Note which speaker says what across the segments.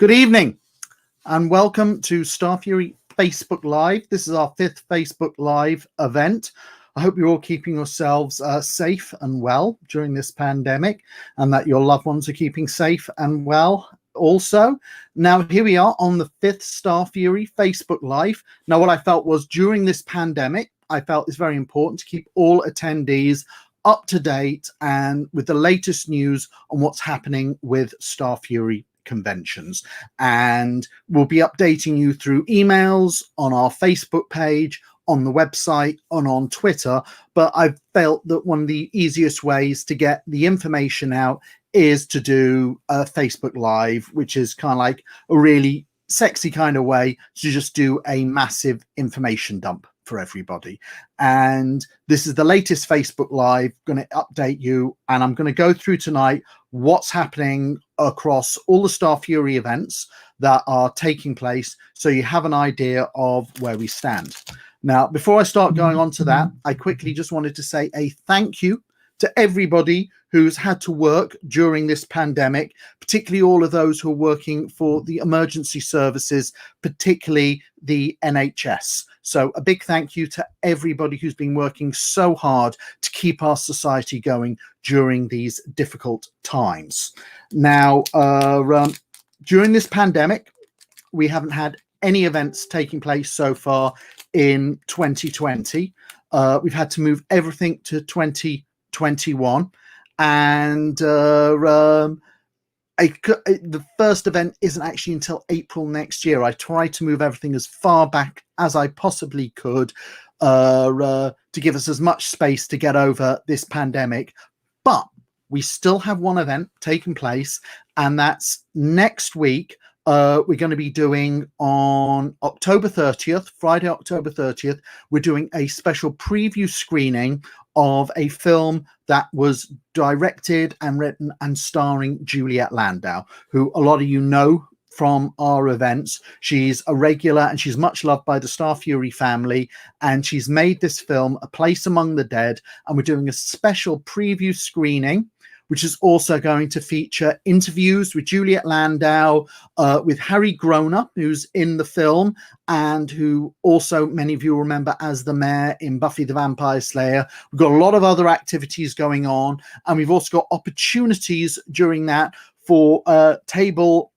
Speaker 1: Good evening and welcome to Starfury Facebook Live. This is our 5th Facebook Live event. I hope you're all keeping yourselves safe and well during this pandemic, and that your loved ones are keeping safe and well also. Now, here we are on the 5th Starfury Facebook Live. Now, what I felt was during this pandemic, I felt it's very important to keep all attendees up to date and with the latest news on what's happening with Starfury conventions, and we'll be updating you through emails, on our Facebook page, on the website, and on Twitter. But I felt that one of the easiest ways to get the information out is to do a Facebook Live, which is kind of like a really sexy kind of way to just do a massive information dump for everybody. And this is the latest Facebook Live, going to update you, and I'm going to go through tonight what's happening across all the Starfury events that are taking place, so you have an idea of where we stand. Now, before I start going on to that, I quickly just wanted to say a thank you to everybody who's had to work during this pandemic, particularly all of those who are working for the emergency services, particularly the NHS. So a big thank you to everybody who's been working so hard to keep our society going during these difficult times. Now, during this pandemic, we haven't had any events taking place so far in 2020. We've had to move everything to 2021, and the first event isn't actually until April next year. I tried to move everything as far back as I possibly could to give us as much space to get over this pandemic, but we still have one event taking place, and that's next week. We're going to be doing on October 30th, Friday, October 30th. We're doing a special preview screening of a film that was directed and written and starring Juliet Landau, who a lot of you know from our events. She's a regular and she's much loved by the Starfury family, and she's made this film, A Place Among the Dead, and we're doing a special preview screening, which is also going to feature interviews with Juliet Landau, with Harry Groner, who's in the film, and who also many of you remember as the mayor in Buffy the Vampire Slayer. We've got a lot of other activities going on, and we've also got opportunities during that for table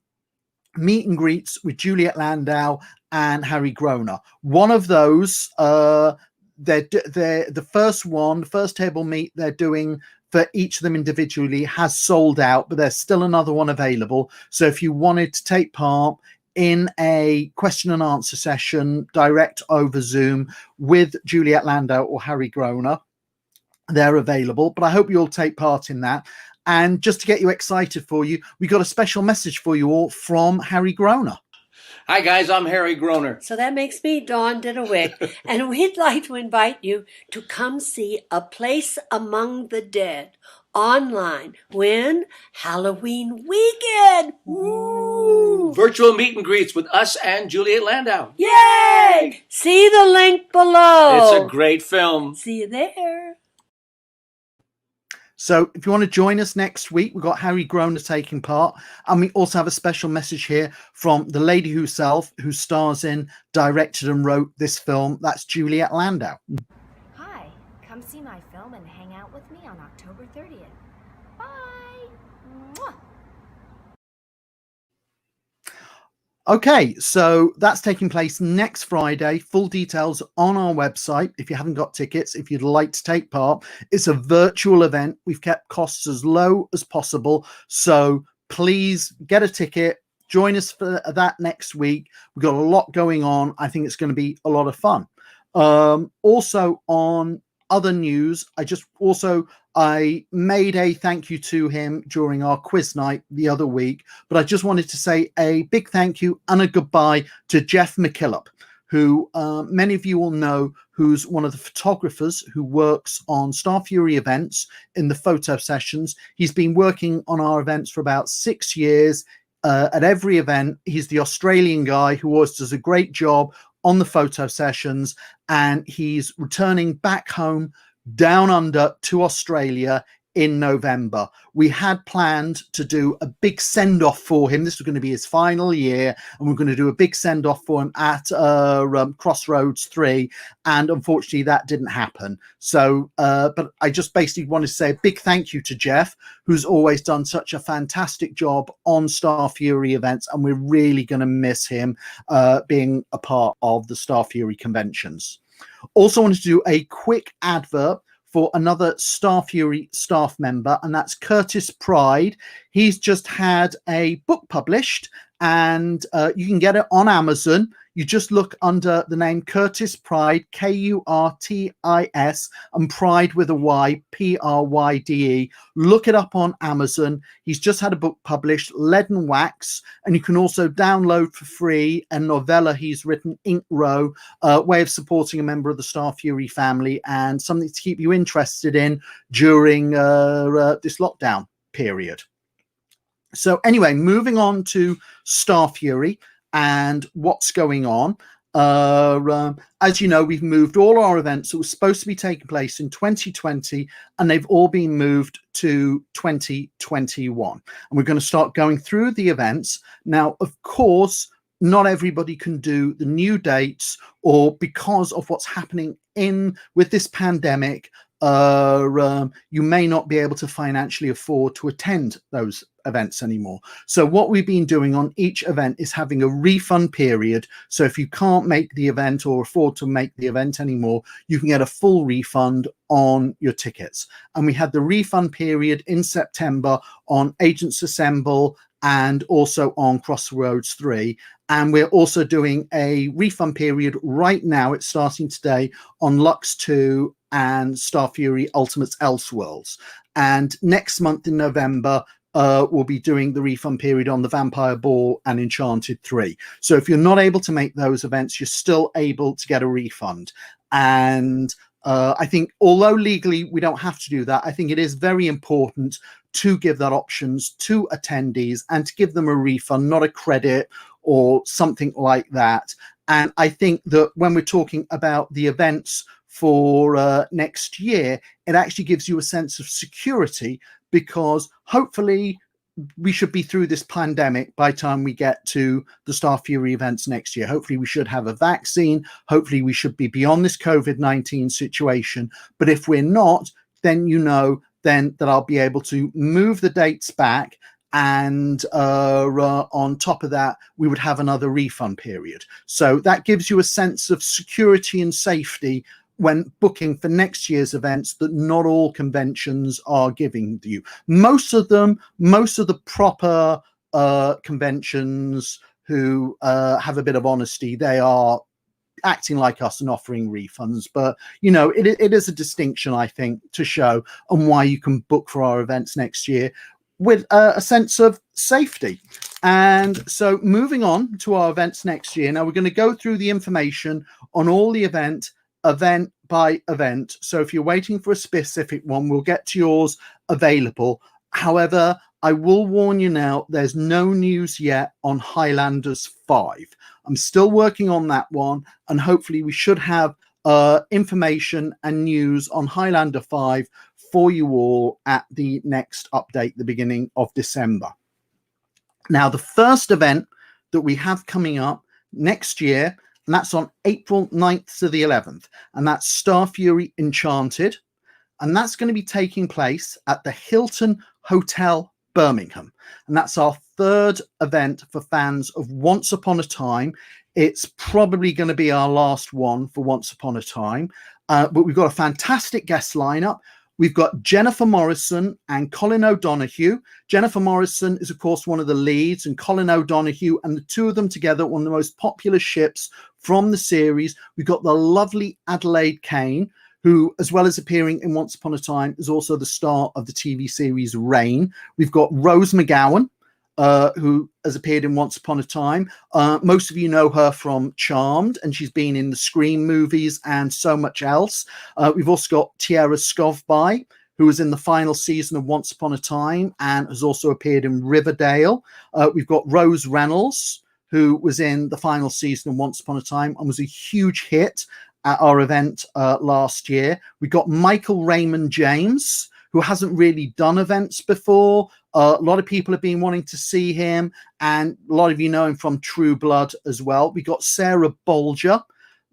Speaker 1: meet and greets with Juliet Landau and Harry Groner. One of those, the first table meet they're doing for each of them individually has sold out, but there's still another one available. So if you wanted to take part in a question and answer session direct over Zoom with Juliet Landau or Harry Groner, they're available. But I hope you'll take part in that. And just to get you excited for you, we got a special message for you all from Harry Groner.
Speaker 2: Hi guys, I'm Harry Groner.
Speaker 3: So that makes me Dawn Dinewick, and we'd like to invite you to come see A Place Among the Dead online when Halloween weekend. Woo!
Speaker 2: Virtual meet and greets with us and Juliet Landau.
Speaker 3: Yay! See the link below.
Speaker 2: It's a great film.
Speaker 3: See you there.
Speaker 1: So if you want to join us next week, we've got Harry Groner taking part. And we also have a special message here from the lady herself who stars in, directed and wrote this film. That's Juliet Landau.
Speaker 4: Hi, come see my film and hang out with me on October 30th. Bye! Mwah.
Speaker 1: Okay, so that's taking place next Friday. Full details on our website. If you haven't got tickets, if you'd like to take part, it's a virtual event. We've kept costs as low as possible. So please get a ticket. Join us for that next week. We've got a lot going on. I think it's going to be a lot of fun. Also on other news, I made a thank you to him during our quiz night the other week, but I just wanted to say a big thank you and a goodbye to Jeff McKillop, who many of you will know, who's one of the photographers who works on Starfury events in the photo sessions. He's been working on our events for about 6 years. At every event, he's the Australian guy who always does a great job on the photo sessions, and he's returning back home down under to Australia in November. We had planned to do a big send-off for him. This was going to be his final year, and we're going to do a big send-off for him at Crossroads 3, and unfortunately that didn't happen. So, but I just basically want to say a big thank you to Jeff, who's always done such a fantastic job on Starfury events, and we're really going to miss him being a part of the Starfury conventions. Also wanted to do a quick advert for another Starfury staff member, and that's Curtis Pride. He's just had a book published, and you can get it on Amazon. You just look under the name Curtis Pride, Kurtis, and Pride with a Y, Pryde. Look it up on Amazon. He's just had a book published, Lead and Wax, and you can also download for free a novella he's written, Ink Row, way of supporting a member of the Starfury family, and something to keep you interested in during this lockdown period. So anyway, moving on to Starfury and what's going on. As you know, we've moved all our events that were supposed to be taking place in 2020, and they've all been moved to 2021. And we're going to start going through the events. Now, of course, not everybody can do the new dates, or because of what's happening with this pandemic, you may not be able to financially afford to attend those events anymore. So what we've been doing on each event is having a refund period. So if you can't make the event or afford to make the event anymore, you can get a full refund on your tickets. And we had the refund period in September on Agents Assemble and also on Crossroads 3. And we're also doing a refund period right now. It's starting today on Lux 2 and Starfury Ultimate's Elseworlds. And next month in November, we'll be doing the refund period on the Vampire Ball and Enchanted 3. So if you're not able to make those events, you're still able to get a refund. And I think, although legally we don't have to do that, I think it is very important to give that options to attendees and to give them a refund, not a credit or something like that. And I think that when we're talking about the events for next year, it actually gives you a sense of security, because hopefully we should be through this pandemic by the time we get to the Starfury events next year. Hopefully we should have a vaccine. Hopefully we should be beyond this COVID-19 situation. But if we're not, then then that I'll be able to move the dates back, and on top of that, we would have another refund period. So that gives you a sense of security and safety when booking for next year's events that not all conventions are giving you. Most of the proper conventions who have a bit of honesty, they are acting like us and offering refunds. But it is a distinction, I think, to show on why you can book for our events next year with a sense of safety. And so moving on to our events next year, now we're going to go through the information on all the event by event. So if you're waiting for a specific one, we'll get to yours available. However, I will warn you now, there's no news yet on Highlanders 5. I'm still working on that one, and hopefully we should have information and news on Highlander 5 for you all at the next update, the beginning of December. Now, the first event that we have coming up next year, and that's on April 9th to the 11th, and that's Starfury Enchanted, and that's going to be taking place at the Hilton Hotel Birmingham, and that's our third event for fans of Once Upon a Time. It's probably going to be our last one for Once Upon a Time, but we've got a fantastic guest lineup. We've got Jennifer Morrison and Colin O'Donoghue. Jennifer Morrison is, of course, one of the leads, and Colin O'Donoghue, and the two of them together, one of the most popular ships from the series. We've got the lovely Adelaide Kane, who, as well as appearing in Once Upon a Time, is also the star of the TV series Reign. We've got Rose McGowan, who has appeared in Once Upon a Time. Most of you know her from Charmed, and she's been in the Scream movies and so much else. We've also got Tiara Skovby, who was in the final season of Once Upon a Time and has also appeared in Riverdale. We've got Rose Reynolds, who was in the final season of Once Upon a Time and was a huge hit at our event last year. We've got Michael Raymond James, who hasn't really done events before. A lot of people have been wanting to see him, and a lot of you know him from True Blood as well. We got Sarah Bolger.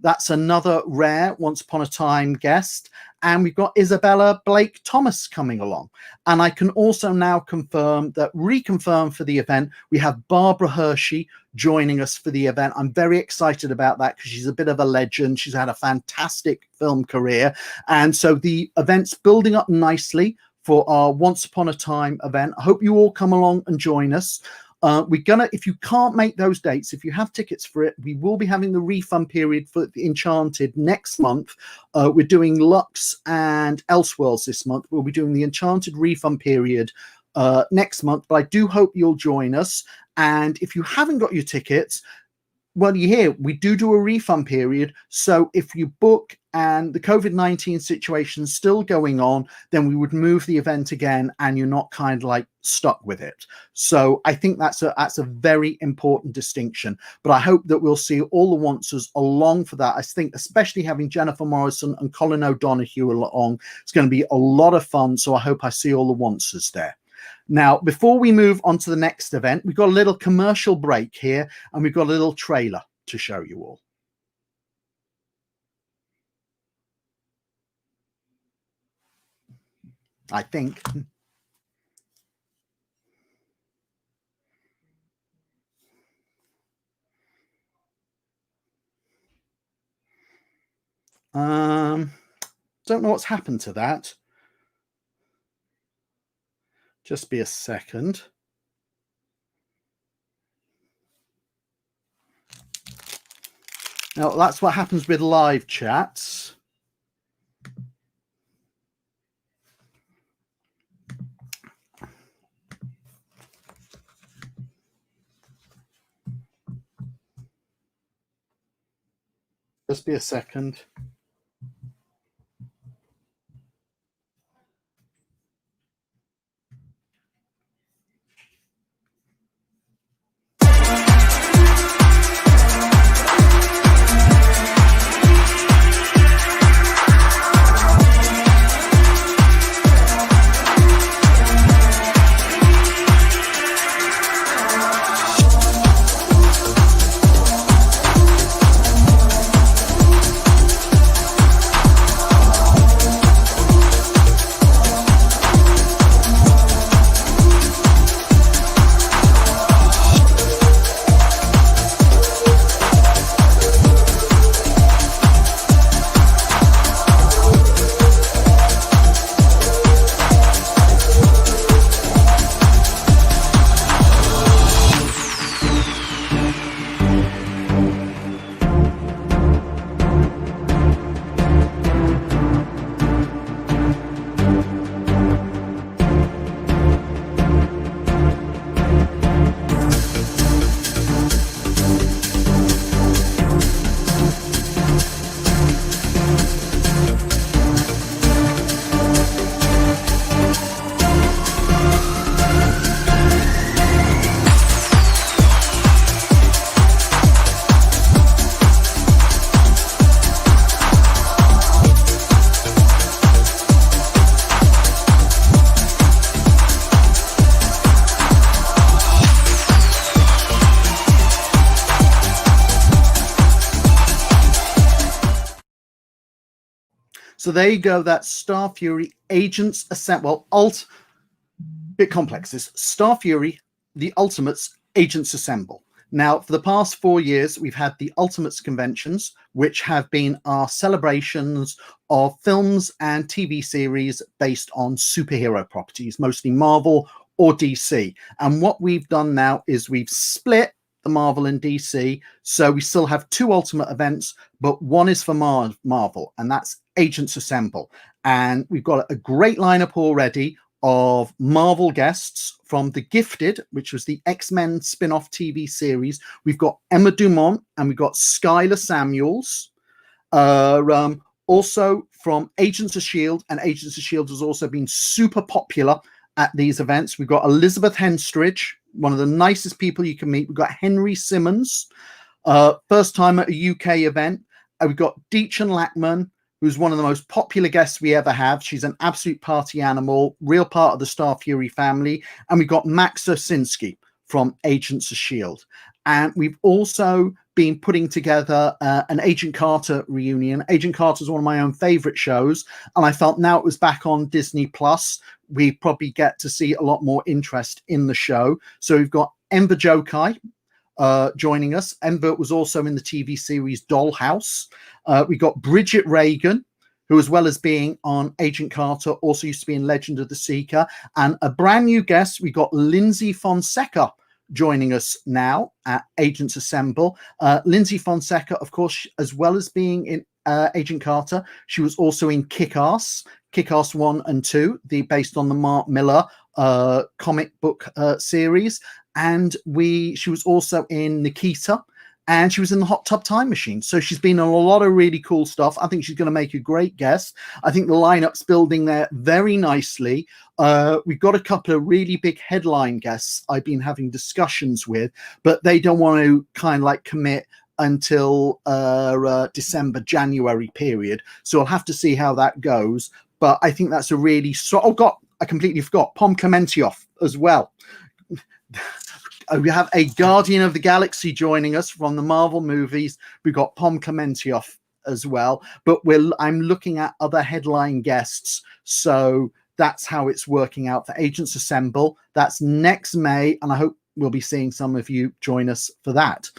Speaker 1: That's another rare Once Upon a Time guest. And we've got Isabella Blake Thomas coming along. And I can also now reconfirm for the event, we have Barbara Hershey joining us for the event. I'm very excited about that because she's a bit of a legend. She's had a fantastic film career. And so the event's building up nicely for our Once Upon a Time event. I hope you all come along and join us. If you can't make those dates, if you have tickets for it, we will be having the refund period for the Enchanted next month. We're doing Lux and Elseworlds this month. We'll be doing the Enchanted refund period next month, but I do hope you'll join us. And if you haven't got your tickets, well, you hear we do a refund period. So if you book and the COVID-19 situation is still going on, then we would move the event again, and you're not kind of like stuck with it. So I think that's a very important distinction. But I hope that we'll see all the Wancers along for that. I think especially having Jennifer Morrison and Colin O'Donoghue along, it's going to be a lot of fun. So I hope I see all the Wancers there. Now, before we move on to the next event, we've got a little commercial break here, and we've got a little trailer to show you all. I think. Don't know what's happened to that. Just be a second. Now, that's what happens with live chats. Just be a second. So there you go. That's Starfury Agents Assemble. Well, bit complex. This Starfury, the Ultimates Agents Assemble. Now, for the past 4 years, we've had the Ultimates conventions, which have been our celebrations of films and TV series based on superhero properties, mostly Marvel or DC. And what we've done now is we've split the Marvel and DC. So we still have 2 Ultimate events, but one is for Marvel, and that's Agents Assemble. And we've got a great lineup already of Marvel guests from The Gifted, which was the X-Men spin-off TV series. We've got Emma Dumont and we've got Skylar Samuels. Also from Agents of S.H.I.E.L.D., and Agents of S.H.I.E.L.D. has also been super popular at these events. We've got Elizabeth Henstridge, one of the nicest people you can meet. We've got Henry Simmons, first time at a UK event. We've got Deech and Lackman. who's one of the most popular guests we ever have. She's an absolute party animal, real part of the Starfury family. And we've got Max Osinski from Agents of S.H.I.E.L.D. And we've also been putting together an Agent Carter reunion. Agent Carter is one of my own favorite shows, and I felt now it was back on Disney Plus, we probably get to see a lot more interest in the show. So we've got Enver Jokai joining us. Enver was also in the TV series Dollhouse. We got Bridget Reagan, who, as well as being on Agent Carter, also used to be in Legend of the Seeker. And a brand new guest, we got Lindsay Fonseca joining us now at Agents Assemble. Lindsay Fonseca, of course, as well as being in Agent Carter, she was also in Kick-Ass 1 and 2, based on the Mark Miller comic book series. And she was also in Nikita, and she was in the Hot Tub Time Machine. So she's been on a lot of really cool stuff. I think she's going to make a great guest. I think the lineup's building there very nicely. We've got a couple of really big headline guests I've been having discussions with, but they don't want to kind of like commit until December, January period. So I'll have to see how that goes. But I think that's a really I completely forgot Pom Klementieff as well. We have a Guardian of the Galaxy joining us from the Marvel movies. We've got Pom Klementieff as well, but I'm looking at other headline guests. So that's how it's working out for Agents Assemble. That's next May, and I hope we'll be seeing some of you join us for that.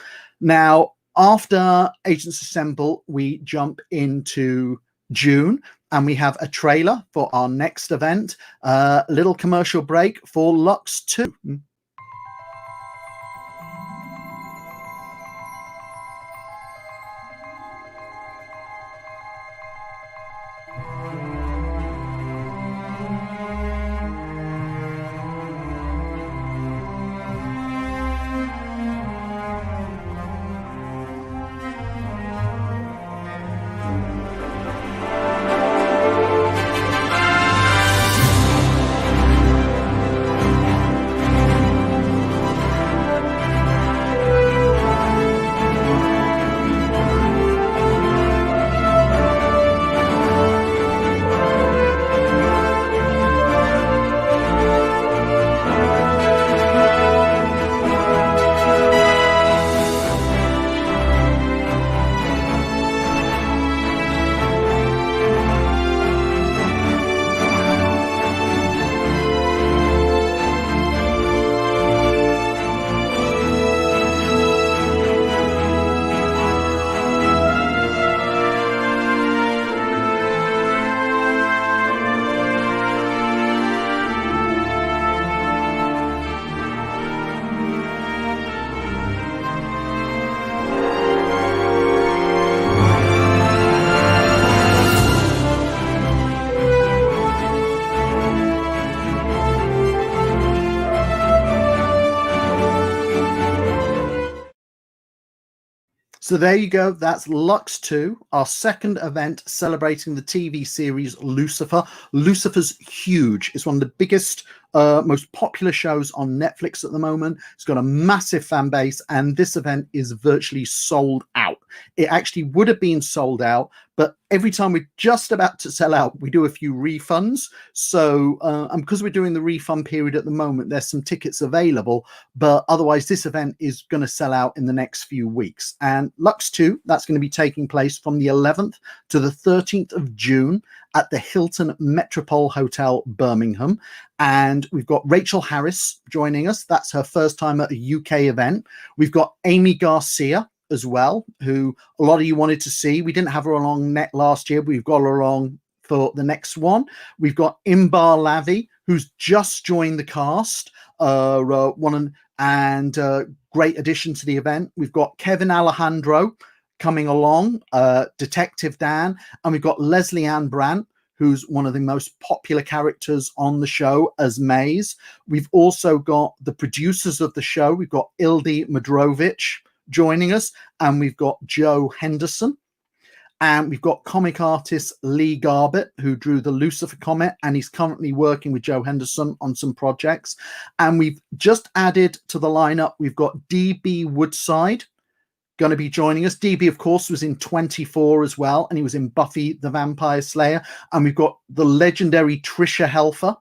Speaker 1: Now, after Agents Assemble, we jump into June, and we have a trailer for our next event, a little commercial break for Lux 2. So there you go. That's Lux 2, our second event celebrating the TV series Lucifer. Lucifer's huge. It's one of the biggest, most popular shows on Netflix at the moment. It's got a massive fan base, and this event is virtually sold out. It actually would have been sold out, but every time we're just about to sell out, we do a few refunds. So, and because we're doing the refund period at the moment, there's some tickets available, but otherwise this event is going to sell out in the next few weeks. And Lux 2, that's going to be taking place from the 11th to the 13th of June at the Hilton Metropole Hotel, Birmingham. And we've got Rachel Harris joining us. That's her first time at a UK event. We've got Amy Garcia as well, who a lot of you wanted to see. We didn't have her along last year. We've got her along for the next one. We've got Imbar Lavi, who's just joined the cast, great addition to the event. We've got Kevin Alejandro coming along, Detective Dan, and we've got Leslie Ann Brandt, who's one of the most popular characters on the show as Maze. We've also got the producers of the show. We've got Ildi Madrovich joining us, and we've got Joe Henderson, and we've got comic artist Lee Garbett, who drew the Lucifer comic, and he's currently working with Joe Henderson on some projects. And we've just added to the lineup, we've got DB Woodside going to be joining us. DB, of course, was in 24 as well, and he was in Buffy the Vampire Slayer. And we've got the legendary Trisha Helfer,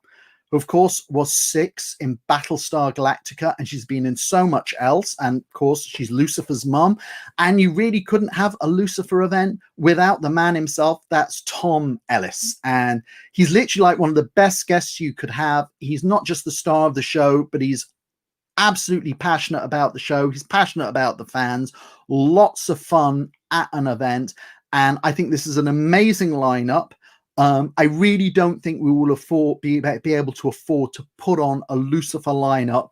Speaker 1: who, of course, was 6 in Battlestar Galactica, and she's been in so much else. And, of course, she's Lucifer's mum. And you really couldn't have a Lucifer event without the man himself. That's Tom Ellis. And he's literally like one of the best guests you could have. He's not just the star of the show, but he's absolutely passionate about the show. He's passionate about the fans. Lots of fun at an event. And I think this is an amazing lineup. I really don't think we will be able to afford to put on a Lucifer lineup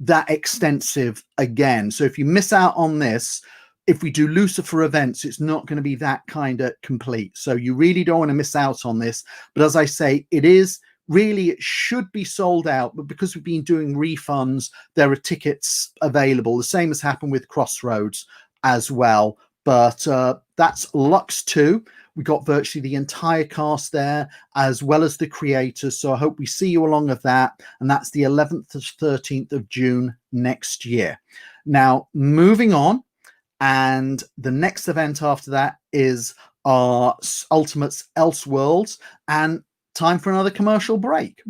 Speaker 1: that extensive again. So if you miss out on this, if we do Lucifer events, it's not going to be that kind of complete. So you really don't want to miss out on this. But as I say, it should be sold out, but because we've been doing refunds, there are tickets available. The same has happened with Crossroads as well. But that's Lux 2. We got virtually the entire cast there, as well as the creators. So I hope we see you along with that. And that's the 11th to 13th of June next year. Now, moving on. And the next event after that is our Ultimates Elseworlds. And time for another commercial break.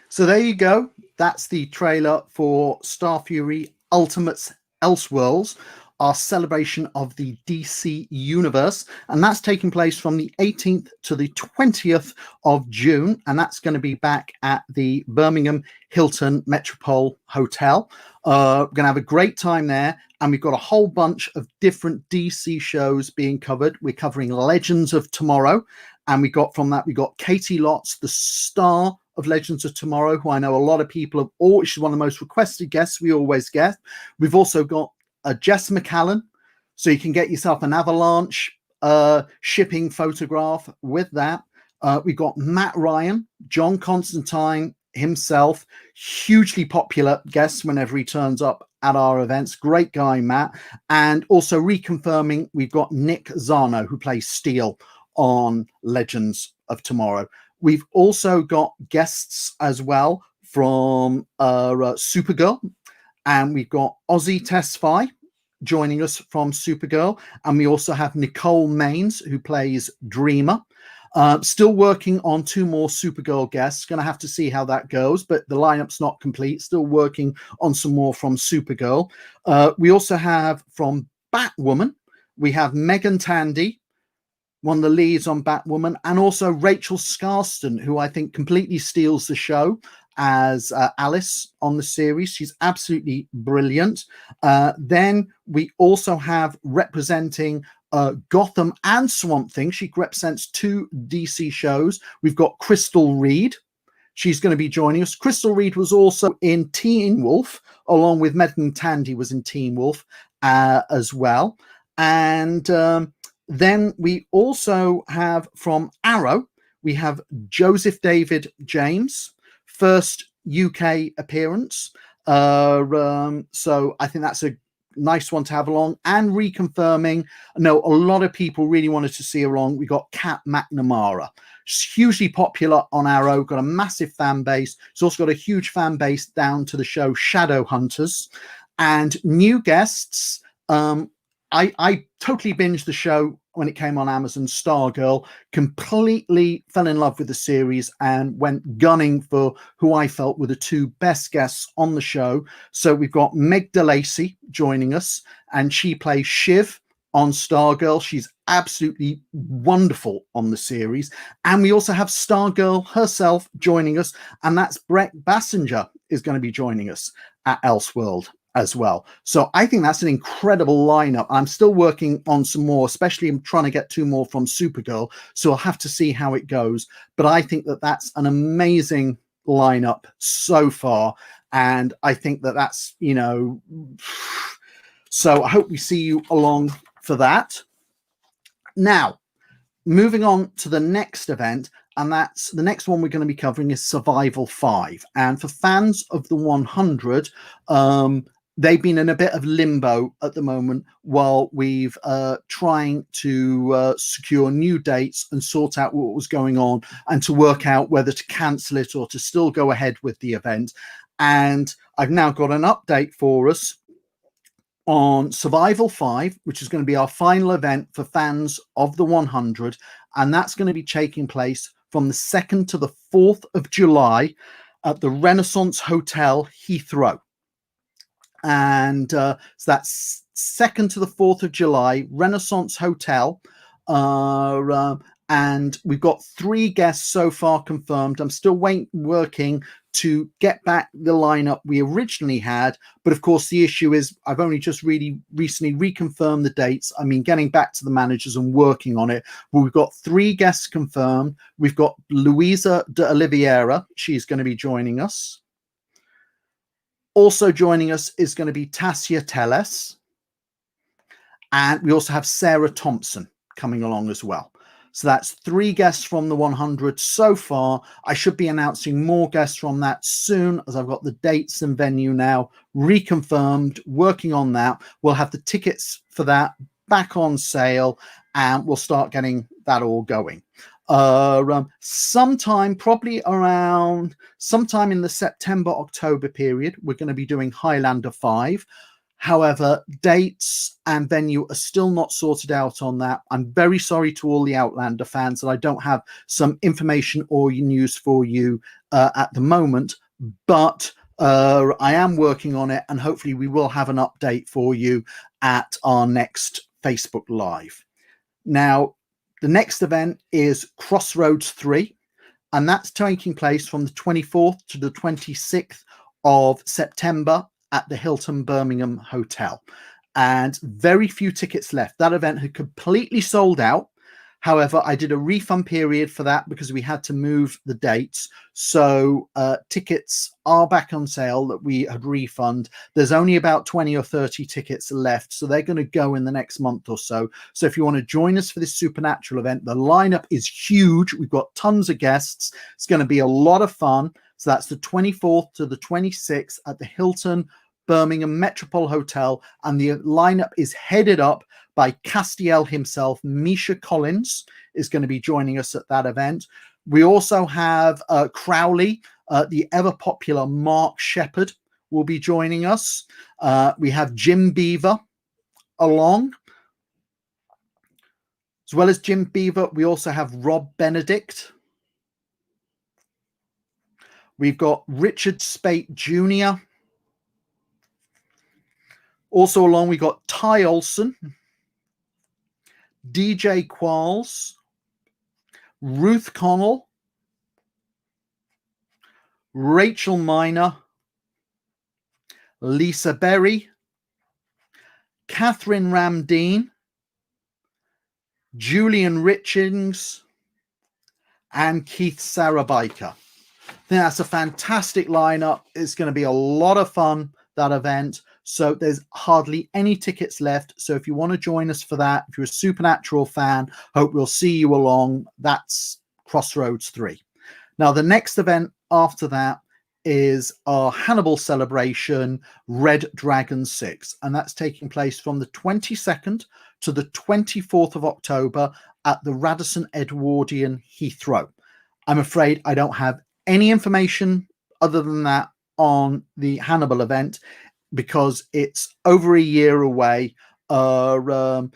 Speaker 1: So there you go. That's the trailer for Starfury Ultimates Elseworlds, our celebration of the DC universe. And that's taking place from the 18th to the 20th of June. And that's going to be back at the Birmingham Hilton Metropole Hotel. We're going to have a great time there. And we've got a whole bunch of different DC shows being covered. We're covering Legends of Tomorrow. And we got Katie Lotz, the star of Legends of Tomorrow, who I know a lot of people have. She's one of the most requested guests we always get. We've also got Jess McCallan, so you can get yourself an Avalanche shipping photograph with that. We've got Matt Ryan, John Constantine himself, hugely popular guest whenever he turns up at our events. Great guy, Matt. And also reconfirming, we've got Nick Zano, who plays Steel on Legends of Tomorrow. We've also got guests as well from Supergirl, and we've got Ozzy Tesfaye joining us from Supergirl, and we also have Nicole Maines, who plays Dreamer. Still working on 2 more Supergirl guests. Going to have to see how that goes, but the lineup's not complete. Still working on some more from Supergirl. We also have from Batwoman, we have Megan Tandy, one of the leads on Batwoman, and also Rachel Scarston, who I think completely steals the show as Alice on the series. She's absolutely brilliant. Then we also have representing Gotham and Swamp Thing. She represents 2 DC shows. We've got Crystal Reed. She's going to be joining us. Crystal Reed was also in Teen Wolf, along with Megan Tandy was in Teen Wolf as well. And then we also have from Arrow, we have Joseph David James, first UK appearance. So I think that's a nice one to have along. And reconfirming, I know a lot of people really wanted to see her along. We got Kat McNamara. She's hugely popular on Arrow, got a massive fan base. She's also got a huge fan base down to the show Shadowhunters. And new guests, I totally binged the show when it came on Amazon. Stargirl, completely fell in love with the series and went gunning for who I felt were the 2 best guests on the show. So we've got Meg DeLacy joining us, and she plays Shiv on Stargirl. She's absolutely wonderful on the series. And we also have Stargirl herself joining us, and that's Brett Bassinger is going to be joining us at Elseworld as well. So I think that's an incredible lineup. I'm still working on some more, especially I'm trying to get 2 more from Supergirl. So I'll have to see how it goes. But I think that that's an amazing lineup so far. And I think that that's, you know, so I hope we see you along for that. Now, moving on to the next event, and that's the next one we're going to be covering is Survival 5. And for fans of the 100, they've been in a bit of limbo at the moment while we've trying to secure new dates and sort out what was going on and to work out whether to cancel it or to still go ahead with the event. And I've now got an update for us on Survival 5, which is going to be our final event for fans of the 100. And that's going to be taking place from the 2nd to the 4th of July at the Renaissance Hotel, Heathrow. And so that's 2nd to the 4th of July, Renaissance Hotel. And we've got 3 guests so far confirmed. I'm still working to get back the lineup we originally had. But of course, the issue is I've only just really recently reconfirmed the dates. I mean, getting back to the managers and working on it. But we've got 3 guests confirmed. We've got Luisa de Oliveira. She's going to be joining us. Also joining us is going to be Tassia Telles. And we also have Sarah Thompson coming along as well. So that's 3 guests from the 100 so far. I should be announcing more guests from that soon, as I've got the dates and venue now reconfirmed, working on that. We'll have the tickets for that back on sale, and we'll start getting that all going. Sometime in the September-October period, we're going to be doing Highlander 5. However, dates and venue are still not sorted out on that. I'm very sorry to all the Outlander fans that I don't have some information or news for you at the moment, but I am working on it, and hopefully we will have an update for you at our next Facebook Live. Now, the next event is Crossroads 3, and that's taking place from the 24th to the 26th of September at the Hilton Birmingham Hotel. And very few tickets left. That event had completely sold out. However, I did a refund period for that because we had to move the dates. So tickets are back on sale that we had refund. There's only about 20 or 30 tickets left. So they're going to go in the next month or so. So if you want to join us for this Supernatural event, the lineup is huge. We've got tons of guests. It's going to be a lot of fun. So that's the 24th to the 26th at the Hilton Birmingham Metropole Hotel. And the lineup is headed up by Castiel himself. Misha Collins is going to be joining us at that event. We also have Crowley, the ever popular Mark Shepard will be joining us. We have Jim Beaver along. As well as Jim Beaver, we also have Rob Benedict. We've got Richard Spate Jr. Also along, we got Ty Olson, DJ Qualls, Ruth Connell, Rachel Miner, Lisa Berry, Catherine Ramdean, Julian Richings, and Keith Sarabiker. I think that's a fantastic lineup. It's going to be a lot of fun, that event. So there's hardly any tickets left. So if you want to join us for that, if you're a Supernatural fan, hope we'll see you along. That's Crossroads 3. Now, the next event after that is our Hannibal celebration, Red Dragon 6. And that's taking place from the 22nd to the 24th of October at the Radisson Edwardian Heathrow. I'm afraid I don't have any information other than that on the Hannibal event because it's over a year away. Trying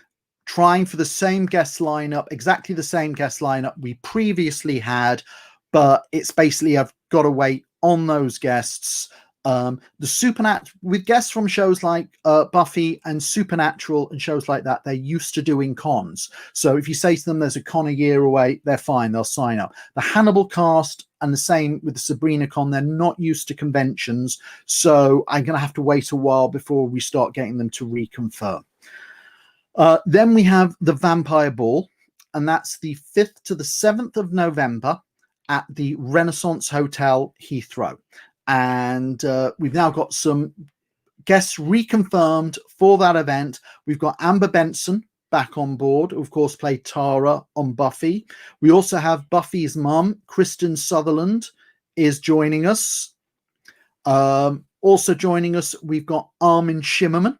Speaker 1: for the same guest lineup, exactly the same guest lineup we previously had, but it's basically I've got to wait on those guests. The Supernatural, with guests from shows like Buffy and Supernatural and shows like that, they're used to doing cons. So if you say to them there's a con a year away, they're fine, they'll sign up. The Hannibal cast and the same with the Sabrina con, they're not used to conventions. So I'm going to have to wait a while before we start getting them to reconfirm. Then we have the Vampire Ball, and that's the 5th to the 7th of November at the Renaissance Hotel, Heathrow. And we've now got some guests reconfirmed for that event. We've got Amber Benson back on board, who of course played Tara on Buffy. We also have Buffy's mum, Kristen Sutherland, is joining us. Also joining us, we've got Armin Shimmerman,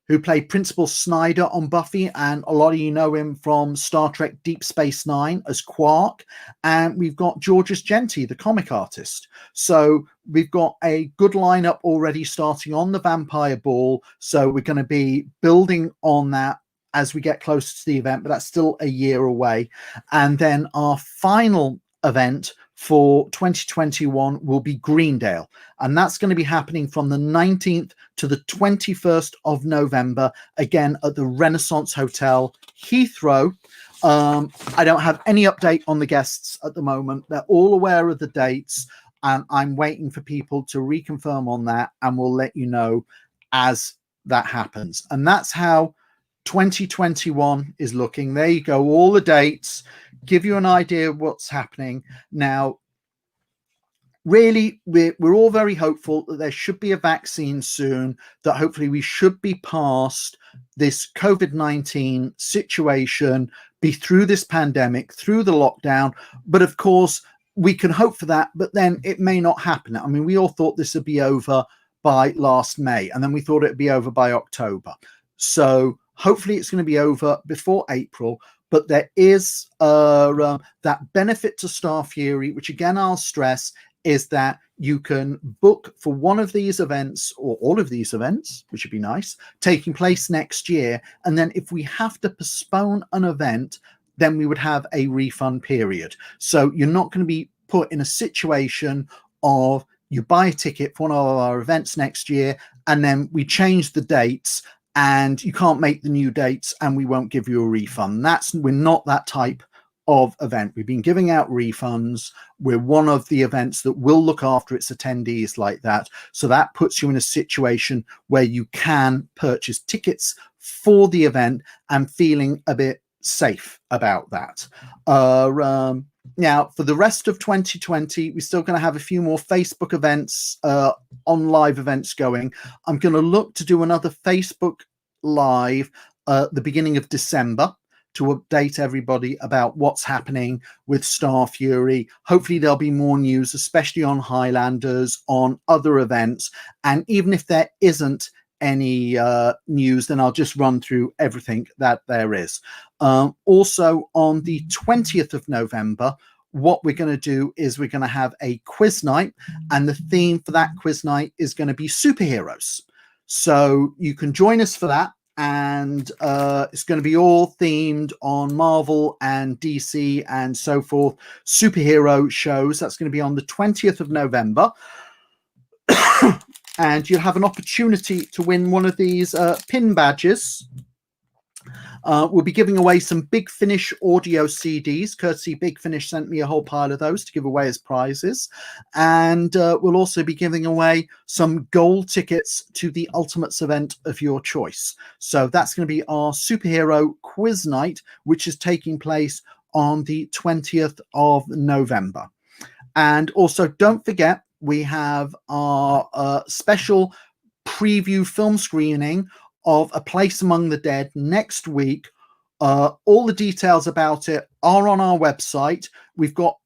Speaker 1: who played Principal Snyder on Buffy, and a lot of you know him from Star Trek Deep Space Nine as Quark. And we've got Georges Genti, the comic artist. So we've got a good lineup already starting on the Vampire Ball. So we're going to be building on that as we get closer to the event, but that's still a year away. And then our final event for 2021 will be Greendale, and that's going to be happening from the 19th to the 21st of November, again at the Renaissance Hotel, Heathrow. I don't have any update on the guests at the moment. They're all aware of the dates, and I'm waiting for people to reconfirm on that, and we'll let you know as that happens. And that's how 2021 is looking. There you go, all the dates, give you an idea of what's happening. Now, really, we're all very hopeful that there should be a vaccine soon, that hopefully we should be past this COVID-19 situation, be through this pandemic, through the lockdown. But of course, we can hope for that, but then it may not happen. I mean, we all thought this would be over by last May, and then we thought it'd be over by October. So hopefully it's going to be over before April. But there is that benefit to Starfury, which again, I'll stress, is that you can book for one of these events or all of these events, which would be nice, taking place next year. And then if we have to postpone an event, then we would have a refund period. So you're not going to be put in a situation of you buy a ticket for one of our events next year, and then we change the dates and you can't make the new dates and we won't give you a refund. We're not that type of event. We've been giving out refunds. We're one of the events that will look after its attendees like that. So that puts you in a situation where you can purchase tickets for the event and feeling a bit safe about that. Now, for the rest of 2020, we're still going to have a few more Facebook events, on live events going. I'm going to look to do another Facebook Live at the beginning of December to update everybody about what's happening with Starfury. Hopefully there'll be more news, especially on Highlanders, on other events. And even if there isn't any news, then I'll just run through everything that there is. Also on the 20th of November, what we're going to do is we're going to have a quiz night, and the theme for that quiz night is going to be superheroes. So you can join us for that. and it's going to be all themed on Marvel and DC and so forth, superhero shows. That's going to be on the 20th of November. And you'll have an opportunity to win one of these pin badges. We'll be giving away some Big Finish audio CDs, courtesy Big Finish sent me a whole pile of those to give away as prizes. And we'll also be giving away some gold tickets to the Ultimates event of your choice. So that's going to be our superhero quiz night, which is taking place on the 20th of November. And also don't forget, we have our special preview film screening of A Place Among the Dead next week. All the details about it are on our website. We've got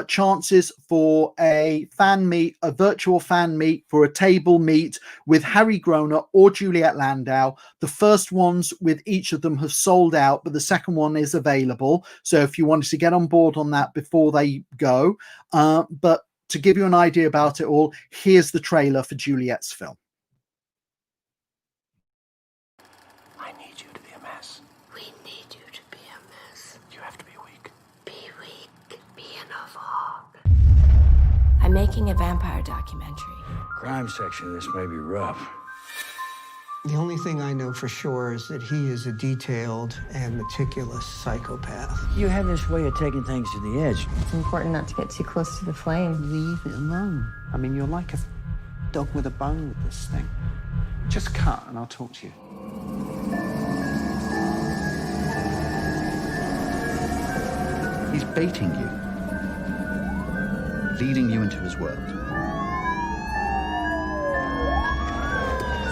Speaker 1: chances for a fan meet, a virtual fan meet, for a table meet with Harry Groner or Juliet Landau. The first ones with each of them have sold out, but the second one is available. So if you wanted to get on board on that before they go. But to give you an idea about it all, here's the trailer for Juliet's film.
Speaker 5: I need you to be a mess.
Speaker 3: We need you to be a mess.
Speaker 5: You have to be weak.
Speaker 3: Be weak. Be in a fog.
Speaker 4: I'm making a vampire documentary.
Speaker 5: Crime section, this may be rough.
Speaker 6: The only thing I know for sure is that he is a detailed and meticulous psychopath.
Speaker 5: You have this way of taking things to the edge.
Speaker 7: It's important not to get too close to the flame.
Speaker 6: Leave it alone. I mean, you're like a dog with a bone with this thing. Just cut and I'll talk to you.
Speaker 8: He's baiting you, leading you into his world.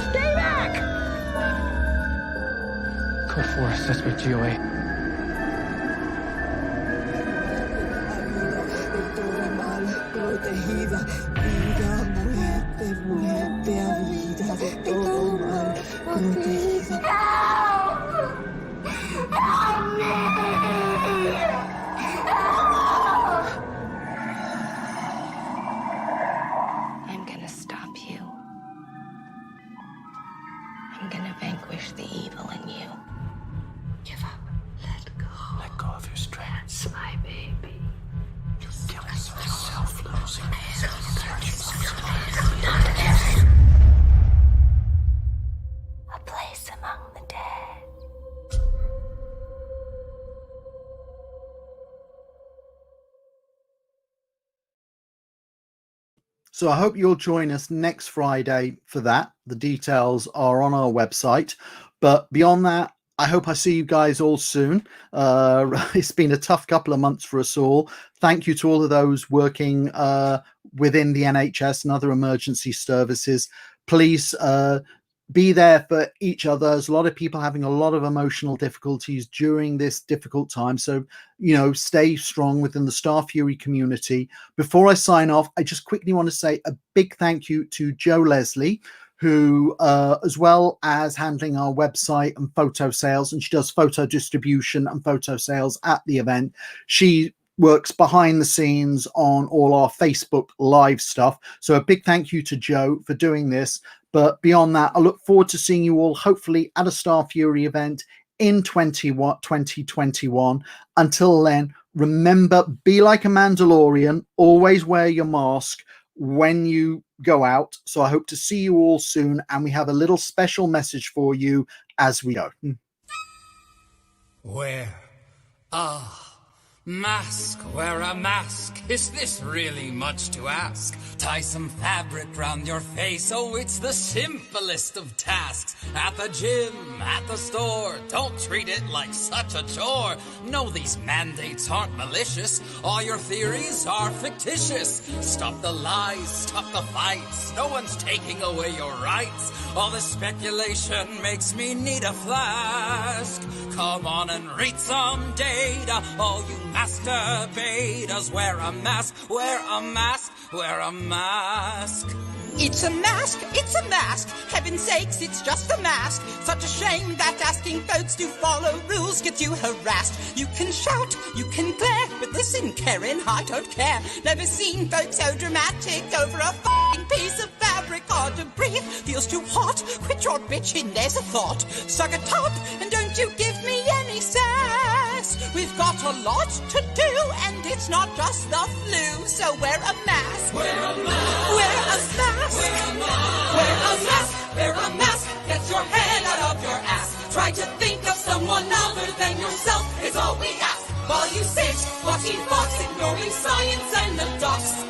Speaker 6: Stay back! Code 4, suspect GOA.
Speaker 4: I'm gonna stop you. I'm gonna vanquish the evil in you.
Speaker 3: Give up. Let go.
Speaker 5: Let go of your strength.
Speaker 3: That's my baby.
Speaker 5: You're killing yourself, losing
Speaker 4: A place among the dead.
Speaker 1: So I hope you'll join us next Friday for that. The details are on our website. But beyond that, I hope I see you guys all soon. It's been a tough couple of months for us all. Thank you to all of those working within the NHS and other emergency services. Please be there for each other. There's a lot of people having a lot of emotional difficulties during this difficult time. So, you know, stay strong within the Starfury community. Before I sign off, I just quickly want to say a big thank you to Joe Leslie, who, as well as handling our website and photo sales, and she does photo distribution and photo sales at the event. She works behind the scenes on all our Facebook live stuff. So a big thank you to Joe for doing this. But beyond that, I look forward to seeing you all, hopefully, at a Starfury event in 2021. Until then, remember, be like a Mandalorian. Always wear your mask when you go out. So I hope to see you all soon. And we have a little special message for you as we go.
Speaker 9: Wear a mask, wear a mask. Is this really much to ask? Tie some fabric round your face. Oh, it's the simplest of tasks. At the gym, at the store, don't treat it like such a chore. No, these mandates aren't malicious. All your theories are fictitious. Stop the lies, stop the fights. No one's taking away your rights. All this speculation makes me need a flask. Come on and read some data. All you masturbators, wear a mask, wear a mask, wear a mask. It's a mask, it's a mask. Heaven's sakes, it's just a mask. Such a shame that asking folks to follow rules gets you harassed. You can shout, you can glare, but listen, Karen, I don't care. Never seen folks so dramatic over a f***ing piece of fabric. Hard to breathe, feels too hot. Quit your bitching, there's a thought. Suck it up, and don't you give me any sass. We've got a lot to do, and it's not just the flu. So wear a mask. Wear a mask. Wear a mask. Wear a mask. Wear a mask. Wear a mask. Get your head out of your ass. Try to think of someone other than yourself is all we ask. While you sit, watching Fox, ignoring science and the docs.